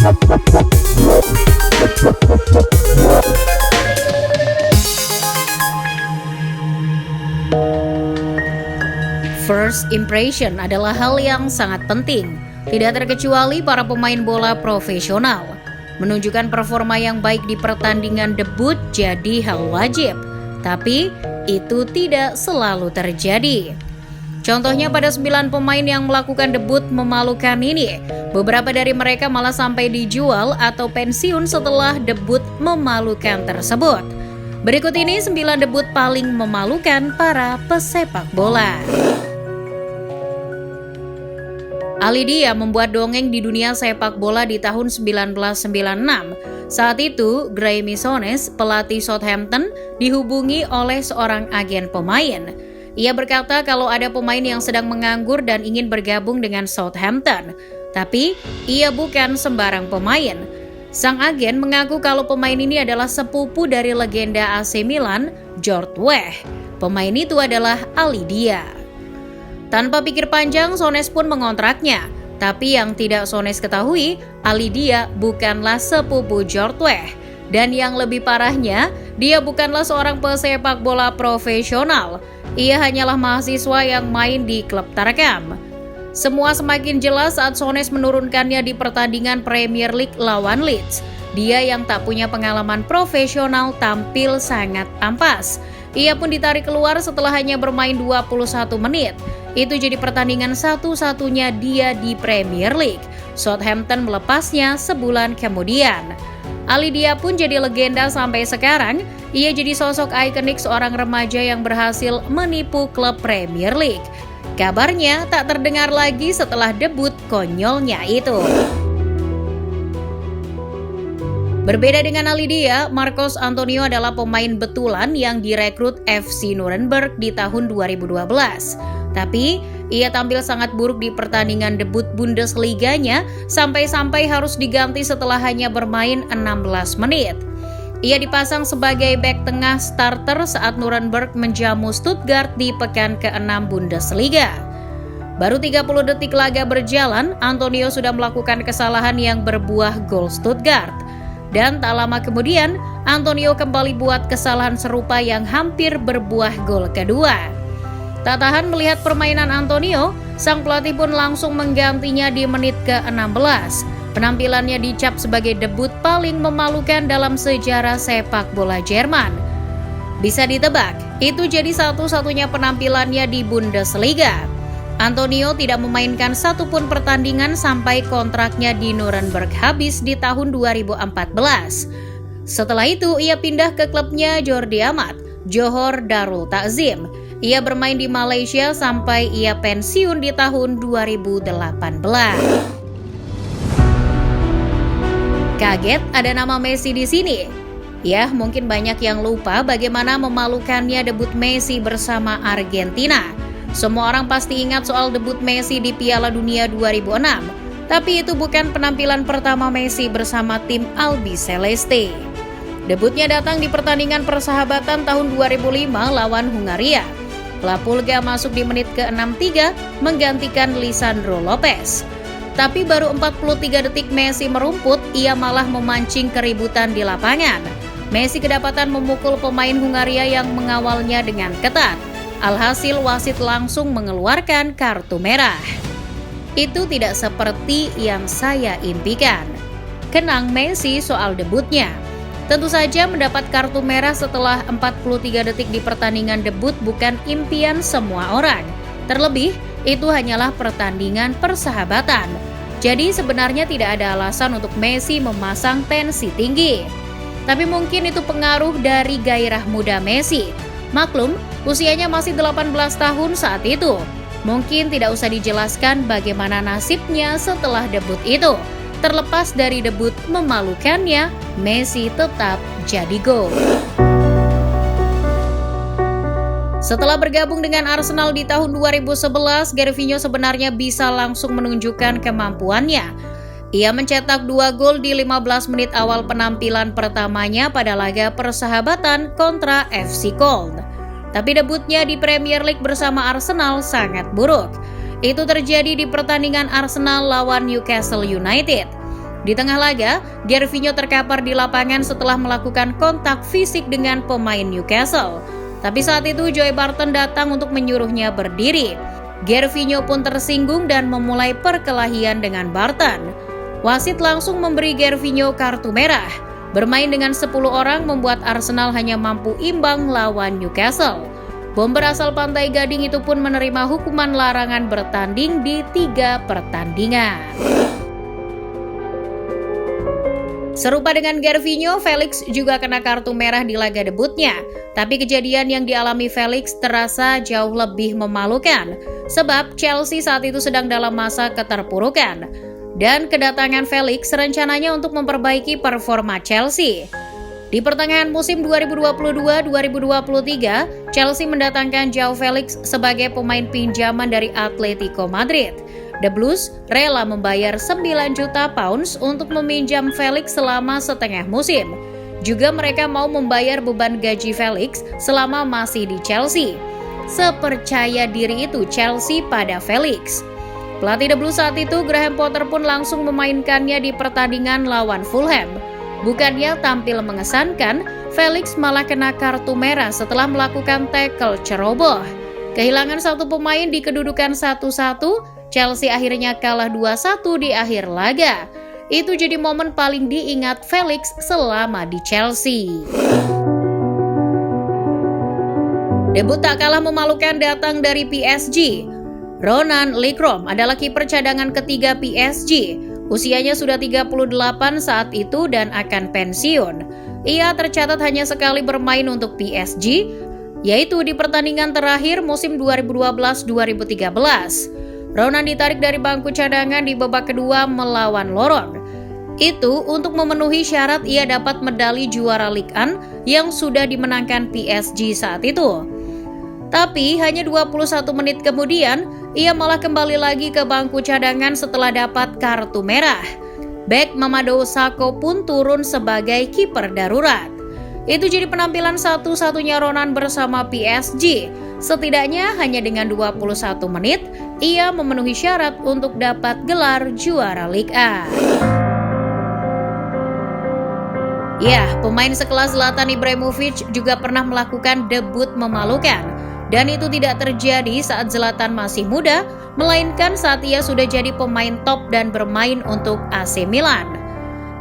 First impression adalah hal yang sangat penting, tidak terkecuali para pemain bola profesional. Menunjukkan performa yang baik di pertandingan debut jadi hal wajib, tapi itu tidak selalu terjadi. Contohnya pada 9 pemain yang melakukan debut memalukan ini, beberapa dari mereka malah sampai dijual atau pensiun setelah debut memalukan tersebut. Berikut ini 9 debut paling memalukan para pesepak bola. Alidia membuat dongeng di dunia sepak bola di tahun 1996. Saat itu, Graeme Souness, pelatih Southampton, dihubungi oleh seorang agen pemain. Ia berkata kalau ada pemain yang sedang menganggur dan ingin bergabung dengan Southampton. Tapi, ia bukan sembarang pemain. Sang agen mengaku kalau pemain ini adalah sepupu dari legenda AC Milan, George Weah. Pemain itu adalah Alidia. Tanpa pikir panjang, Souness pun mengontraknya. Tapi yang tidak Souness ketahui, Alidia bukanlah sepupu George Weah. Dan yang lebih parahnya, dia bukanlah seorang pesepak bola profesional. Ia hanyalah mahasiswa yang main di klub Tarkam. Semua semakin jelas saat Souness menurunkannya di pertandingan Premier League lawan Leeds. Dia yang tak punya pengalaman profesional tampil sangat ampas. Ia pun ditarik keluar setelah hanya bermain 21 menit. Itu jadi pertandingan satu-satunya dia di Premier League. Southampton melepasnya sebulan kemudian. Alidia pun jadi legenda sampai sekarang. Ia jadi sosok ikonik seorang remaja yang berhasil menipu klub Premier League. Kabarnya tak terdengar lagi setelah debut konyolnya itu. Berbeda dengan Alidia, Marcos Antonio adalah pemain betulan yang direkrut FC Nuremberg di tahun 2012. Tapi, ia tampil sangat buruk di pertandingan debut Bundesliga-nya sampai-sampai harus diganti setelah hanya bermain 16 menit. Ia dipasang sebagai bek tengah starter saat Nuremberg menjamu Stuttgart di pekan ke-6 Bundesliga. Baru 30 detik laga berjalan, Antonio sudah melakukan kesalahan yang berbuah gol Stuttgart. Dan tak lama kemudian, Antonio kembali buat kesalahan serupa yang hampir berbuah gol kedua. Tak tahan melihat permainan Antonio, sang pelatih pun langsung menggantinya di menit ke-16. Penampilannya dicap sebagai debut paling memalukan dalam sejarah sepak bola Jerman. Bisa ditebak, itu jadi satu-satunya penampilannya di Bundesliga. Antonio tidak memainkan satupun pertandingan sampai kontraknya di Nuremberg habis di tahun 2014. Setelah itu, ia pindah ke klubnya Jordi Amat, Johor Darul Takzim. Ia bermain di Malaysia sampai ia pensiun di tahun 2018. Kaget ada nama Messi di sini? Ya, mungkin banyak yang lupa bagaimana memalukannya debut Messi bersama Argentina. Semua orang pasti ingat soal debut Messi di Piala Dunia 2006. Tapi itu bukan penampilan pertama Messi bersama tim Albiceleste. Debutnya datang di pertandingan persahabatan tahun 2005 lawan Hungaria. La Pulga masuk di menit ke-63 menggantikan Lisandro Lopez. Tapi baru 43 detik Messi merumput, ia malah memancing keributan di lapangan. Messi kedapatan memukul pemain Hungaria yang mengawalnya dengan ketat. Alhasil wasit langsung mengeluarkan kartu merah. Itu tidak seperti yang saya impikan. Kenang Messi soal debutnya. Tentu saja mendapat kartu merah setelah 43 detik di pertandingan debut bukan impian semua orang. Terlebih, itu hanyalah pertandingan persahabatan. Jadi sebenarnya tidak ada alasan untuk Messi memasang tensi tinggi. Tapi mungkin itu pengaruh dari gairah muda Messi. Maklum, usianya masih 18 tahun saat itu. Mungkin tidak usah dijelaskan bagaimana nasibnya setelah debut itu. Terlepas dari debut memalukannya, Messi tetap jadi gol. Setelah bergabung dengan Arsenal di tahun 2011, Gervinho sebenarnya bisa langsung menunjukkan kemampuannya. Ia mencetak 2 gol di 15 menit awal penampilan pertamanya pada laga persahabatan kontra FC Köln. Tapi debutnya di Premier League bersama Arsenal sangat buruk. Itu terjadi di pertandingan Arsenal lawan Newcastle United. Di tengah laga, Gervinho terkapar di lapangan setelah melakukan kontak fisik dengan pemain Newcastle. Tapi saat itu Joey Barton datang untuk menyuruhnya berdiri. Gervinho pun tersinggung dan memulai perkelahian dengan Barton. Wasit langsung memberi Gervinho kartu merah. Bermain dengan 10 orang membuat Arsenal hanya mampu imbang lawan Newcastle. Bomber asal Pantai Gading itu pun menerima hukuman larangan bertanding di 3 pertandingan. Serupa dengan Gervinho, Felix juga kena kartu merah di laga debutnya. Tapi kejadian yang dialami Felix terasa jauh lebih memalukan, sebab Chelsea saat itu sedang dalam masa keterpurukan. Dan kedatangan Felix rencananya untuk memperbaiki performa Chelsea. Di pertengahan musim 2022-2023, Chelsea mendatangkan Joao Felix sebagai pemain pinjaman dari Atletico Madrid. The Blues rela membayar 9 juta pounds untuk meminjam Felix selama setengah musim. Juga mereka mau membayar beban gaji Felix selama masih di Chelsea. Sepercaya diri itu Chelsea pada Felix. Pelatih The Blues saat itu, Graham Potter pun langsung memainkannya di pertandingan lawan Fulham. Bukannya tampil mengesankan, Felix malah kena kartu merah setelah melakukan tackle ceroboh. Kehilangan satu pemain di kedudukan 1-1, Chelsea akhirnya kalah 2-1 di akhir laga. Itu jadi momen paling diingat Felix selama di Chelsea. Debut tak kalah memalukan datang dari PSG. Ronan Likrom adalah kiper cadangan ketiga PSG. Usianya sudah 38 saat itu dan akan pensiun. Ia tercatat hanya sekali bermain untuk PSG, yaitu di pertandingan terakhir musim 2012-2013. Ronan ditarik dari bangku cadangan di babak kedua melawan Lyon. Itu untuk memenuhi syarat ia dapat medali juara Ligue 1 yang sudah dimenangkan PSG saat itu. Tapi hanya 21 menit kemudian, ia malah kembali lagi ke bangku cadangan setelah dapat kartu merah. Bek Mamadou Sakho pun turun sebagai kiper darurat. Itu jadi penampilan satu-satunya Ronan bersama PSG. Setidaknya hanya dengan 21 menit, ia memenuhi syarat untuk dapat gelar juara Ligue 1. Ya, pemain sekelas Zlatan Ibrahimovic juga pernah melakukan debut memalukan. Dan itu tidak terjadi saat Zlatan masih muda, melainkan saat ia sudah jadi pemain top dan bermain untuk AC Milan.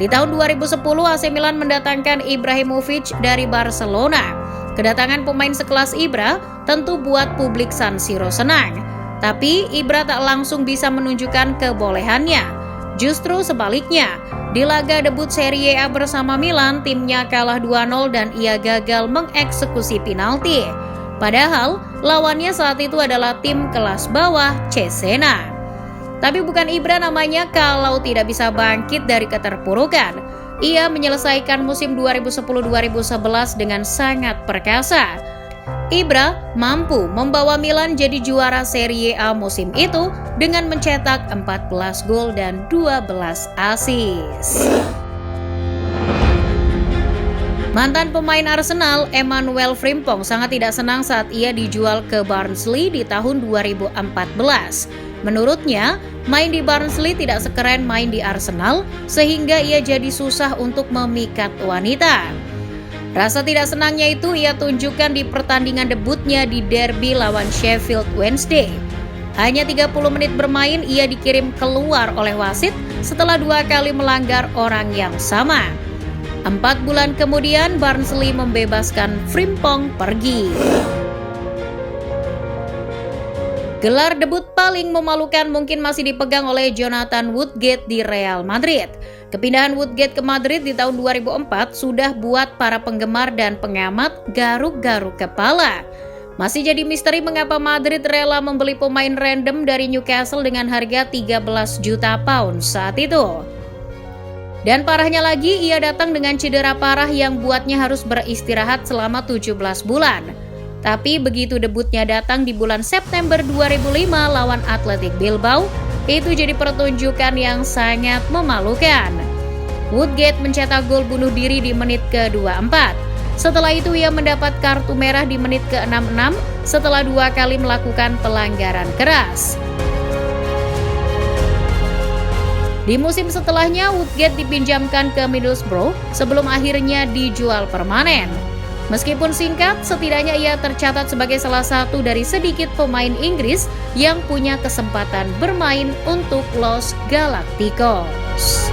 Di tahun 2010, AC Milan mendatangkan Ibrahimovic dari Barcelona. Kedatangan pemain sekelas Ibra tentu buat publik San Siro senang. Tapi Ibra tak langsung bisa menunjukkan kebolehannya. Justru sebaliknya, di laga debut Serie A bersama Milan, timnya kalah 2-0 dan ia gagal mengeksekusi penalti. Padahal lawannya saat itu adalah tim kelas bawah Cesena. Tapi bukan Ibra namanya kalau tidak bisa bangkit dari keterpurukan. Ia menyelesaikan musim 2010-2011 dengan sangat perkasa. Ibra mampu membawa Milan jadi juara Serie A musim itu dengan mencetak 14 gol dan 12 assist. Mantan pemain Arsenal, Emmanuel Frimpong sangat tidak senang saat ia dijual ke Barnsley di tahun 2014. Menurutnya, main di Barnsley tidak sekeren main di Arsenal, sehingga ia jadi susah untuk memikat wanita. Rasa tidak senangnya itu ia tunjukkan di pertandingan debutnya di derby lawan Sheffield Wednesday. Hanya 30 menit bermain, ia dikirim keluar oleh wasit setelah 2 kali melanggar orang yang sama. 4 bulan kemudian, Barnsley membebaskan Frimpong pergi. Gelar debut paling memalukan mungkin masih dipegang oleh Jonathan Woodgate di Real Madrid. Kepindahan Woodgate ke Madrid di tahun 2004 sudah buat para penggemar dan pengamat garuk-garuk kepala. Masih jadi misteri mengapa Madrid rela membeli pemain random dari Newcastle dengan harga 13 juta pound saat itu. Dan parahnya lagi, ia datang dengan cedera parah yang buatnya harus beristirahat selama 17 bulan. Tapi begitu debutnya datang di bulan September 2005 lawan Athletic Bilbao, itu jadi pertunjukan yang sangat memalukan. Woodgate mencetak gol bunuh diri di menit ke-24. Setelah itu ia mendapat kartu merah di menit ke-66 setelah 2 kali melakukan pelanggaran keras. Di musim setelahnya, Woodgate dipinjamkan ke Middlesbrough sebelum akhirnya dijual permanen. Meskipun singkat, setidaknya ia tercatat sebagai salah satu dari sedikit pemain Inggris yang punya kesempatan bermain untuk Los Galacticos.